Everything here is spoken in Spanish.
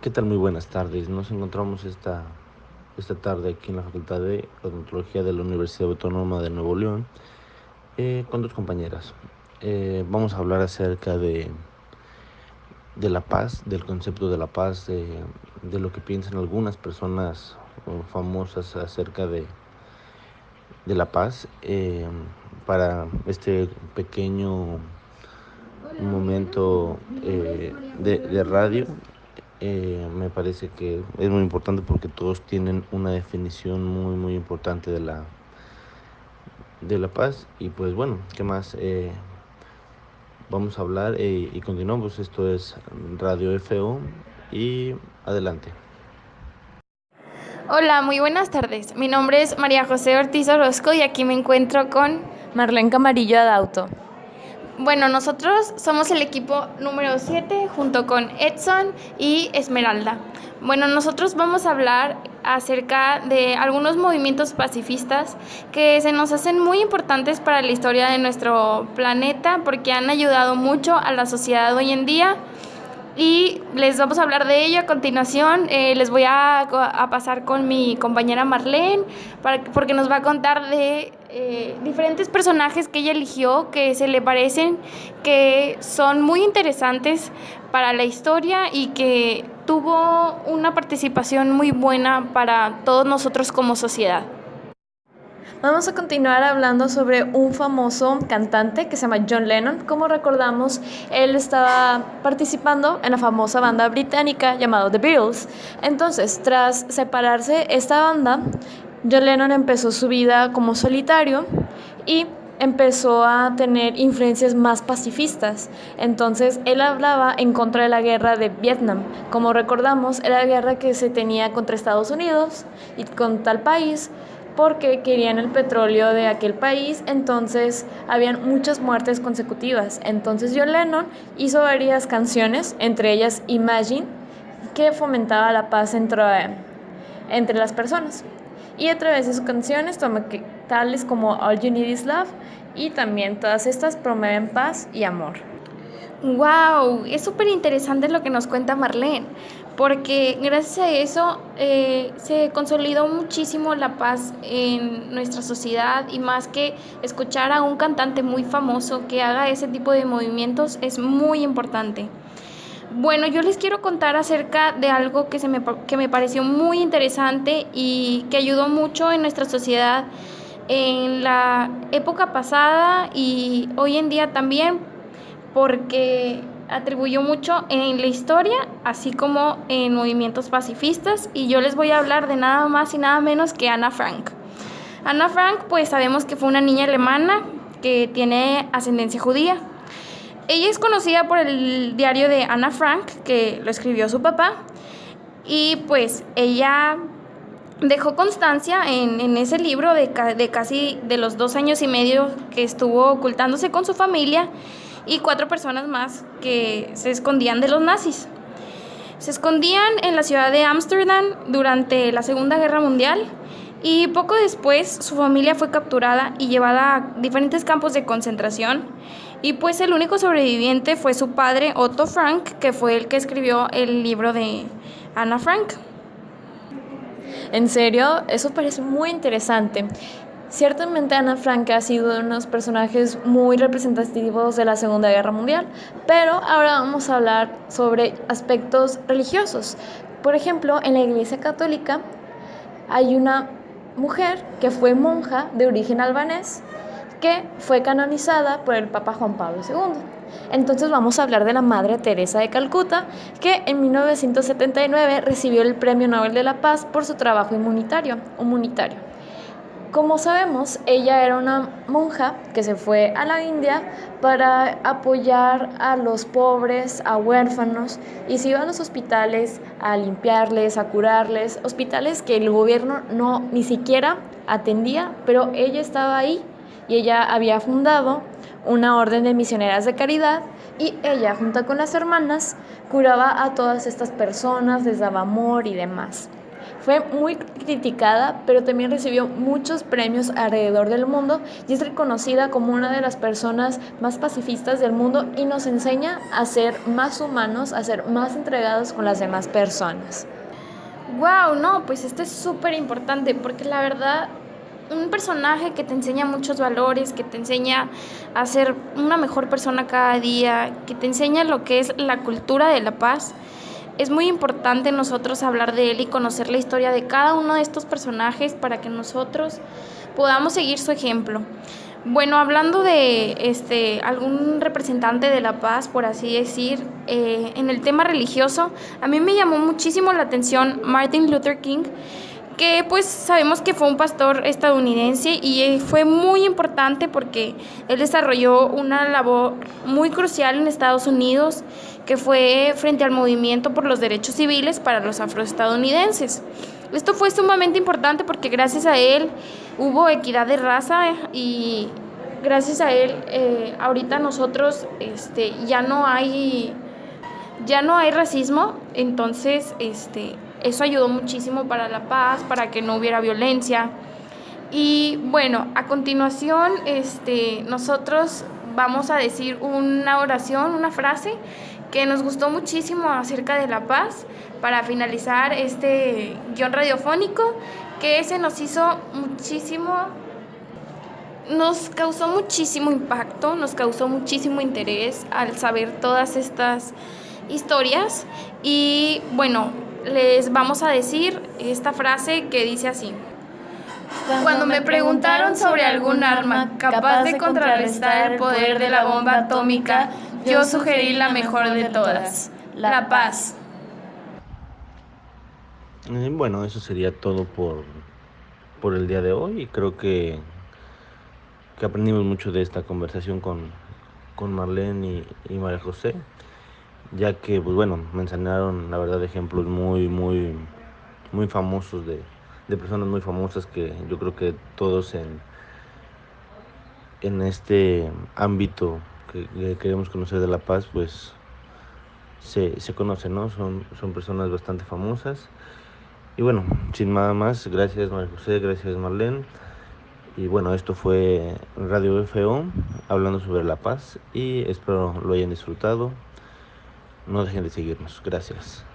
¿Qué tal? Muy buenas tardes. Nos encontramos esta tarde aquí en la Facultad de Odontología de la Universidad Autónoma de Nuevo León con dos compañeras. Vamos a hablar acerca de la paz, del concepto de la paz, de lo que piensan algunas personas famosas acerca de la paz. Para este pequeño momento de radio. Me parece que es muy importante porque todos tienen una definición muy importante de la paz. Y pues bueno, ¿qué más? Vamos a hablar y continuamos. Esto es Radio FO y adelante. Hola, muy buenas tardes. Mi nombre es María José Ortiz Orozco y aquí me encuentro con... Marlene Camarillo Adauto. Bueno, nosotros somos el equipo número 7 junto con Edson y Esmeralda. Bueno, nosotros vamos a hablar acerca de algunos movimientos pacifistas que se nos hacen muy importantes para la historia de nuestro planeta porque han ayudado mucho a la sociedad hoy en día. Y les vamos a hablar de ello a continuación. Les voy a pasar con mi compañera Marlene porque nos va a contar de diferentes personajes que ella eligió que se le parecen, que son muy interesantes para la historia y que tuvo una participación muy buena para todos nosotros como sociedad. Vamos a continuar hablando sobre un famoso cantante que se llama John Lennon. Como recordamos, él estaba participando en la famosa banda británica llamada The Beatles. Entonces, tras separarse esta banda, John Lennon empezó su vida como solitario y empezó a tener influencias más pacifistas. Entonces, él hablaba en contra de la guerra de Vietnam. Como recordamos, era la guerra que se tenía contra Estados Unidos y con tal país, porque querían el petróleo de aquel país. Entonces habían muchas muertes consecutivas. Entonces John Lennon hizo varias canciones, entre ellas Imagine, que fomentaba la paz entre las personas. Y a través de sus canciones, tales como All You Need Is Love, y también todas estas promueven paz y amor. ¡Wow! Es súper interesante lo que nos cuenta Marlene, porque gracias a eso se consolidó muchísimo la paz en nuestra sociedad, y más que escuchar a un cantante muy famoso que haga ese tipo de movimientos es muy importante. Bueno, yo les quiero contar acerca de algo que me pareció muy interesante y que ayudó mucho en nuestra sociedad en la época pasada y hoy en día también, porque atribuyó mucho en la historia, así como en movimientos pacifistas, y yo les voy a hablar de nada más y nada menos que Ana Frank. Ana Frank, pues sabemos que fue una niña alemana que tiene ascendencia judía. Ella es conocida por el diario de Ana Frank, que lo escribió su papá, y pues ella dejó constancia en ese libro de casi de los 2 años y medio que estuvo ocultándose con su familia y 4 personas más que se escondían de los nazis. Se escondían en la ciudad de Ámsterdam durante la Segunda Guerra Mundial, y poco después su familia fue capturada y llevada a diferentes campos de concentración, y pues el único sobreviviente fue su padre, Otto Frank, que fue el que escribió el libro de Ana Frank. En serio, eso parece muy interesante. Ciertamente Ana Frank ha sido uno de los personajes muy representativos de la Segunda Guerra Mundial, pero ahora vamos a hablar sobre aspectos religiosos. Por ejemplo, en la Iglesia Católica hay una mujer que fue monja de origen albanés que fue canonizada por el Papa Juan Pablo II. Entonces vamos a hablar de la Madre Teresa de Calcuta, que en 1979 recibió el Premio Nobel de la Paz por su trabajo humanitario. Como sabemos, ella era una monja que se fue a la India para apoyar a los pobres, a huérfanos, y se iba a los hospitales a limpiarles, a curarles, hospitales que el gobierno ni siquiera atendía, pero ella estaba ahí y ella había fundado una orden de misioneras de caridad, y ella, junto con las hermanas, curaba a todas estas personas, les daba amor y demás. Fue muy criticada, pero también recibió muchos premios alrededor del mundo y es reconocida como una de las personas más pacifistas del mundo y nos enseña a ser más humanos, a ser más entregados con las demás personas. Wow, no, pues esto es súper importante porque la verdad, un personaje que te enseña muchos valores, que te enseña a ser una mejor persona cada día, que te enseña lo que es la cultura de la paz. Es muy importante nosotros hablar de él y conocer la historia de cada uno de estos personajes para que nosotros podamos seguir su ejemplo. Bueno, hablando de algún representante de la paz, por así decir, en el tema religioso, a mí me llamó muchísimo la atención Martin Luther King, que pues sabemos que fue un pastor estadounidense y fue muy importante porque él desarrolló una labor muy crucial en Estados Unidos, que fue frente al movimiento por los derechos civiles para los afroestadounidenses. Esto fue sumamente importante porque gracias a él hubo equidad de raza y gracias a él ahorita nosotros ya no hay racismo, entonces eso ayudó muchísimo para la paz, para que no hubiera violencia. Y bueno, a continuación nosotros vamos a decir una oración, una frase que nos gustó muchísimo acerca de la paz para finalizar este guión radiofónico que se nos hizo muchísimo, nos causó muchísimo impacto, nos causó muchísimo interés al saber todas estas historias y bueno, les vamos a decir esta frase que dice así. Cuando me preguntaron sobre algún arma capaz de contrarrestar el poder de la bomba atómica, yo sugerí la mejor de todas, la paz. Bueno, eso sería todo por el día de hoy y creo que aprendimos mucho de esta conversación con Marlene y María José, ya que pues bueno, me enseñaron la verdad ejemplos muy famosos de personas muy famosas que yo creo que todos en este ámbito que queremos conocer de la paz pues se conocen, ¿no? Son personas bastante famosas. Y bueno, sin nada más, gracias María José, gracias Marlene. Y bueno, esto fue Radio FO hablando sobre la paz y espero lo hayan disfrutado. No dejen de seguirnos. Gracias.